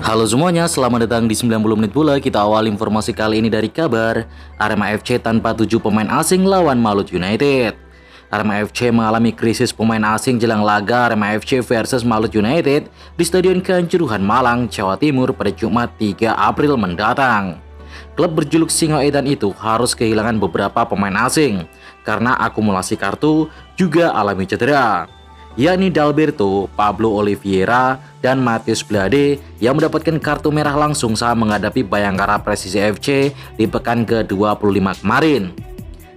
Halo semuanya, selamat datang di 90 menit bola. Kita awal informasi kali ini dari kabar Arema FC tanpa 7 pemain asing lawan Malut United. Arema FC mengalami krisis pemain asing jelang laga Arema FC versus Malut United di Stadion Kanjuruhan Malang, Jawa Timur pada Jumat 3 April mendatang. Klub berjuluk Singoedan itu harus kehilangan beberapa pemain asing karena akumulasi kartu juga alami cedera, yakni Dalberto, Pablo Oliveira, dan Matheus Blade yang mendapatkan kartu merah langsung saat menghadapi Bayangkara Presisi FC di pekan ke-25 kemarin.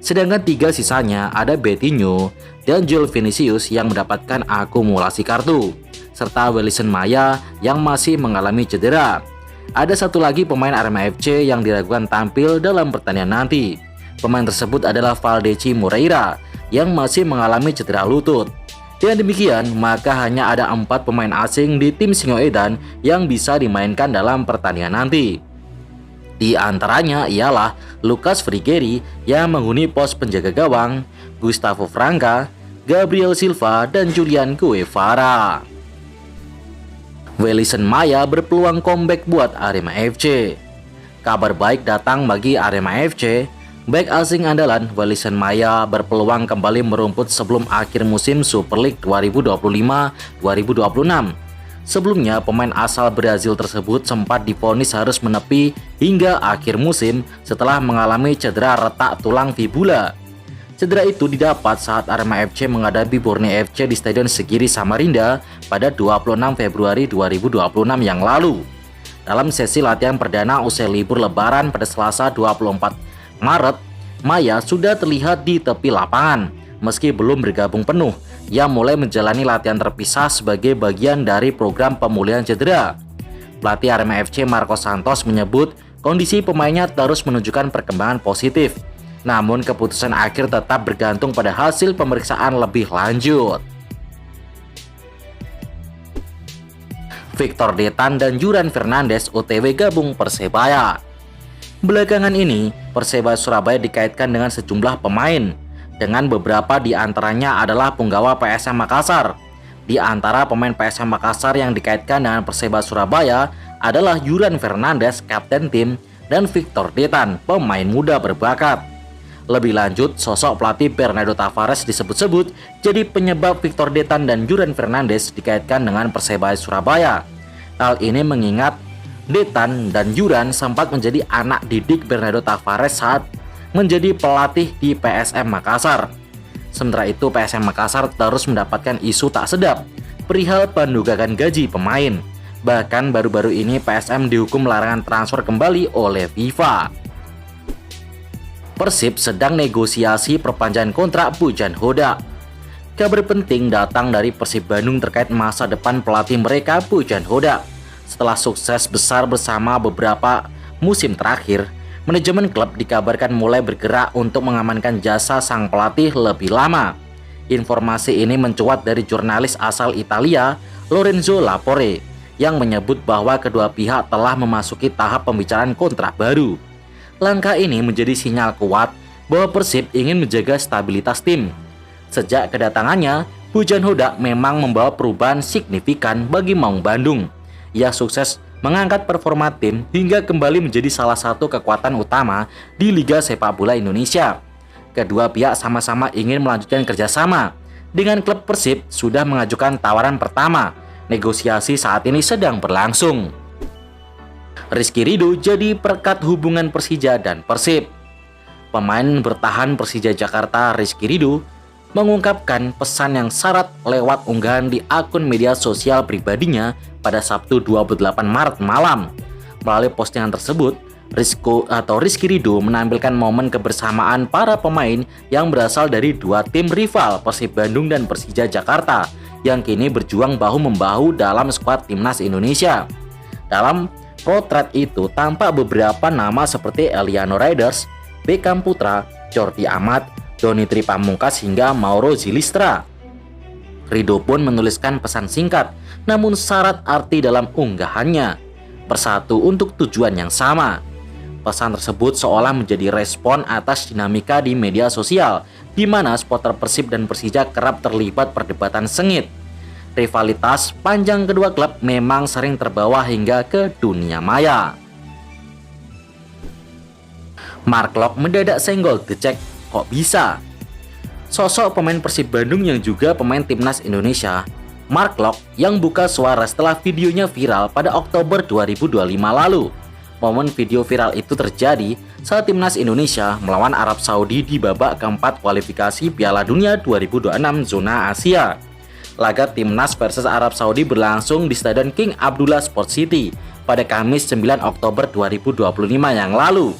Sedangkan 3 sisanya ada Betinho dan Joel Vinicius yang mendapatkan akumulasi kartu, serta Welison Maya yang masih mengalami cedera. Ada satu lagi pemain Arema FC yang diragukan tampil dalam pertandingan nanti. Pemain tersebut adalah Valdeci Moreira yang masih mengalami cedera lutut. Dengan demikian, maka hanya ada 4 pemain asing di tim Singoedan yang bisa dimainkan dalam pertandingan nanti. Di antaranya ialah Lucas Frigeri yang menghuni pos penjaga gawang, Gustavo Franca, Gabriel Silva, dan Julian Guevara. Welison Maya berpeluang comeback buat Arema FC. Kabar baik datang bagi Arema FC. Bek asing andalan Welison Maya berpeluang kembali merumput sebelum akhir musim Super League 2025-2026. Sebelumnya, pemain asal Brazil tersebut sempat divonis harus menepi hingga akhir musim setelah mengalami cedera retak tulang fibula. Cedera itu didapat saat Arema FC menghadapi Borneo FC di Stadion Segiri Samarinda pada 26 Februari 2026 yang lalu. Dalam sesi latihan perdana usai libur lebaran pada Selasa 24 Maret, Maya sudah terlihat di tepi lapangan. Meski belum bergabung penuh, ia mulai menjalani latihan terpisah sebagai bagian dari program pemulihan cedera. Pelatih Arema FC Marcos Santos menyebut kondisi pemainnya terus menunjukkan perkembangan positif. Namun keputusan akhir tetap bergantung pada hasil pemeriksaan lebih lanjut. Victor Detan dan Juran Fernandes OTW gabung Persebaya. Belakangan ini, Persebaya Surabaya dikaitkan dengan sejumlah pemain, dengan beberapa di antaranya adalah punggawa PSM Makassar. Di antara pemain PSM Makassar yang dikaitkan dengan Persebaya Surabaya adalah Juran Fernandes, kapten tim, dan Victor Detan, pemain muda berbakat. Lebih lanjut, sosok pelatih Bernardo Tavares disebut-sebut jadi penyebab Victor Detan dan Juran Fernandes dikaitkan dengan Persebaya Surabaya. Hal ini mengingat Detan dan Juran sempat menjadi anak didik Bernardo Tavares saat menjadi pelatih di PSM Makassar. Sementara itu, PSM Makassar terus mendapatkan isu tak sedap perihal penunggakan gaji pemain. Bahkan baru-baru ini PSM dihukum larangan transfer kembali oleh FIFA. Persib sedang negosiasi perpanjangan kontrak Pujan Hoda. Kabar penting datang dari Persib Bandung terkait masa depan pelatih mereka Pujan Hoda. Setelah sukses besar bersama beberapa musim terakhir, manajemen klub dikabarkan mulai bergerak untuk mengamankan jasa sang pelatih lebih lama. Informasi ini mencuat dari jurnalis asal Italia, Lorenzo Lapore, yang menyebut bahwa kedua pihak telah memasuki tahap pembicaraan kontrak baru. Langkah ini menjadi sinyal kuat bahwa Persib ingin menjaga stabilitas tim. Sejak kedatangannya, Pujan Hoda memang membawa perubahan signifikan bagi Maung Bandung. Ia sukses mengangkat performa tim hingga kembali menjadi salah satu kekuatan utama di Liga Sepak Bola Indonesia. Kedua pihak sama-sama ingin melanjutkan kerjasama. Dengan klub Persib sudah mengajukan tawaran pertama. Negosiasi saat ini sedang berlangsung. Rizky Ridho jadi perekat hubungan Persija dan Persib. Pemain bertahan Persija Jakarta Rizky Ridho mengungkapkan pesan yang syarat lewat unggahan di akun media sosial pribadinya pada Sabtu 28 Maret malam. Melalui postingan tersebut, Rizky Ridho menampilkan momen kebersamaan para pemain yang berasal dari dua tim rival Persib Bandung dan Persija Jakarta yang kini berjuang bahu-membahu dalam skuad timnas Indonesia. Dalam potret itu tampak beberapa nama seperti Eliano Riders, Beckham Putra, Jordi Amat, Doni Tripamungkas hingga Mauro Zilistra. Ridho pun menuliskan pesan singkat, namun syarat arti dalam unggahannya, bersatu untuk tujuan yang sama. Pesan tersebut seolah menjadi respon atas dinamika di media sosial, di mana supporter Persib dan Persija kerap terlibat perdebatan sengit. Rivalitas panjang kedua klub memang sering terbawa hingga ke dunia maya. Mark Klok mendadak senggol The Jack, kok bisa? Sosok pemain Persib Bandung yang juga pemain timnas Indonesia, Mark Klok, yang buka suara setelah videonya viral pada Oktober 2025 lalu. Momen video viral itu terjadi saat timnas Indonesia melawan Arab Saudi di babak keempat kualifikasi Piala Dunia 2026 zona Asia. Laga timnas versus Arab Saudi berlangsung di Stadion King Abdullah Sport City pada Kamis 9 Oktober 2025 yang lalu.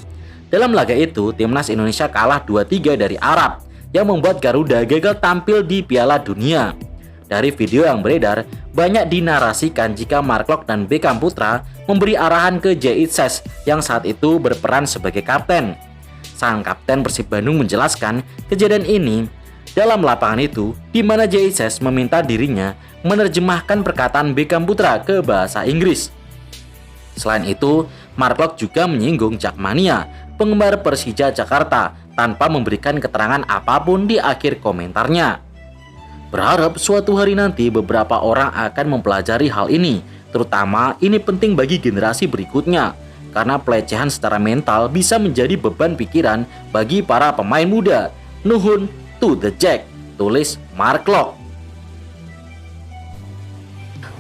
Dalam laga itu, timnas Indonesia kalah 2-3 dari Arab, yang membuat Garuda gagal tampil di Piala Dunia. Dari video yang beredar, banyak dinarasikan jika Mark Klok dan Beckham Putra memberi arahan ke Jaitzes yang saat itu berperan sebagai kapten. Sang kapten Persib Bandung menjelaskan kejadian ini dalam lapangan itu, di mana Jaitzes meminta dirinya menerjemahkan perkataan Beckham Putra ke bahasa Inggris. Selain itu, Mark Klok juga menyinggung Jakmania, penggemar Persija Jakarta, tanpa memberikan keterangan apapun di akhir komentarnya. Berharap suatu hari nanti beberapa orang akan mempelajari hal ini, terutama ini penting bagi generasi berikutnya, karena pelecehan secara mental bisa menjadi beban pikiran bagi para pemain muda. Nuhun to The Jack, tulis Mark Klok.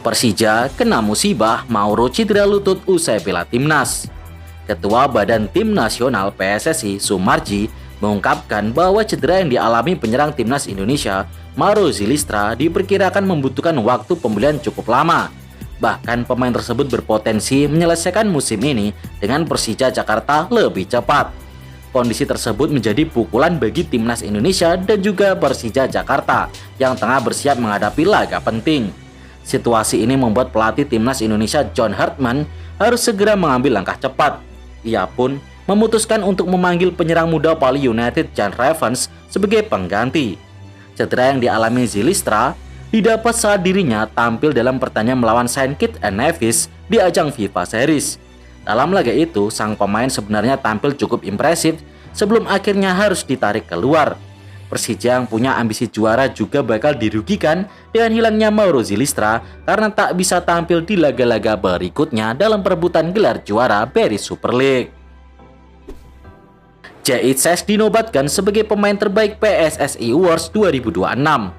Persija kena musibah Mauro cedera lutut usai bela timnas. Ketua Badan Tim Nasional PSSI Sumarji mengungkapkan bahwa cedera yang dialami penyerang timnas Indonesia Mauro Zilistra diperkirakan membutuhkan waktu pemulihan cukup lama. Bahkan pemain tersebut berpotensi menyelesaikan musim ini dengan Persija Jakarta lebih cepat. Kondisi tersebut menjadi pukulan bagi timnas Indonesia dan juga Persija Jakarta yang tengah bersiap menghadapi laga penting. Situasi ini membuat pelatih timnas Indonesia John Hartman harus segera mengambil langkah cepat. Ia pun memutuskan untuk memanggil penyerang muda Bali United Jan Revens sebagai pengganti. Cedera yang dialami Zilistra didapat saat dirinya tampil dalam pertandingan melawan Saint Kitts and Nevis di ajang FIFA Series. Dalam laga itu, sang pemain sebenarnya tampil cukup impresif sebelum akhirnya harus ditarik keluar. Persija yang punya ambisi juara juga bakal dirugikan dengan hilangnya Mauro Zilistra karena tak bisa tampil di laga-laga berikutnya dalam perebutan gelar juara BRI Super League. Jaitzes dinobatkan sebagai pemain terbaik PSSI Awards 2026.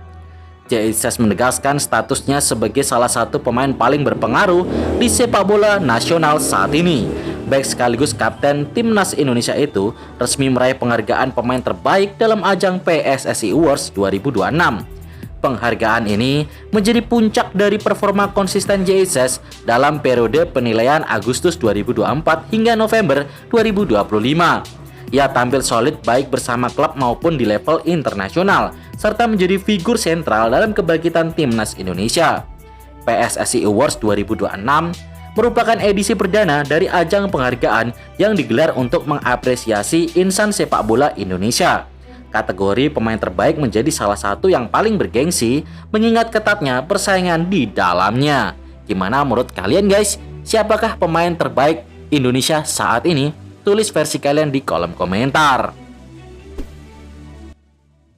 Jaitzes menegaskan statusnya sebagai salah satu pemain paling berpengaruh di sepak bola nasional saat ini. Baik sekaligus kapten timnas Indonesia itu resmi meraih penghargaan pemain terbaik dalam ajang PSSI Awards 2026. Penghargaan ini menjadi puncak dari performa konsisten Jaitzes dalam periode penilaian Agustus 2024 hingga November 2025. Ia tampil solid baik bersama klub maupun di level internasional, serta menjadi figur sentral dalam kebangkitan timnas Indonesia. PSSI Awards 2026 merupakan edisi perdana dari ajang penghargaan yang digelar untuk mengapresiasi insan sepak bola Indonesia. Kategori pemain terbaik menjadi salah satu yang paling bergengsi, mengingat ketatnya persaingan di dalamnya. Gimana menurut kalian guys? Siapakah pemain terbaik Indonesia saat ini? Tulis versi kalian di kolom komentar.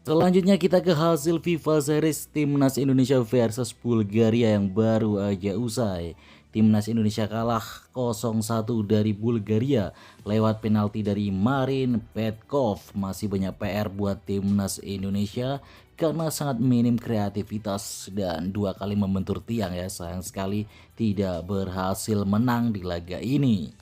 Selanjutnya kita ke hasil FIFA Series Timnas Indonesia versus Bulgaria yang baru aja usai. Timnas Indonesia kalah 0-1 dari Bulgaria lewat penalti dari Marin Petkov. Masih banyak PR buat Timnas Indonesia karena sangat minim kreativitas dan 2 kali membentur tiang ya. Sayang sekali tidak berhasil menang di laga ini.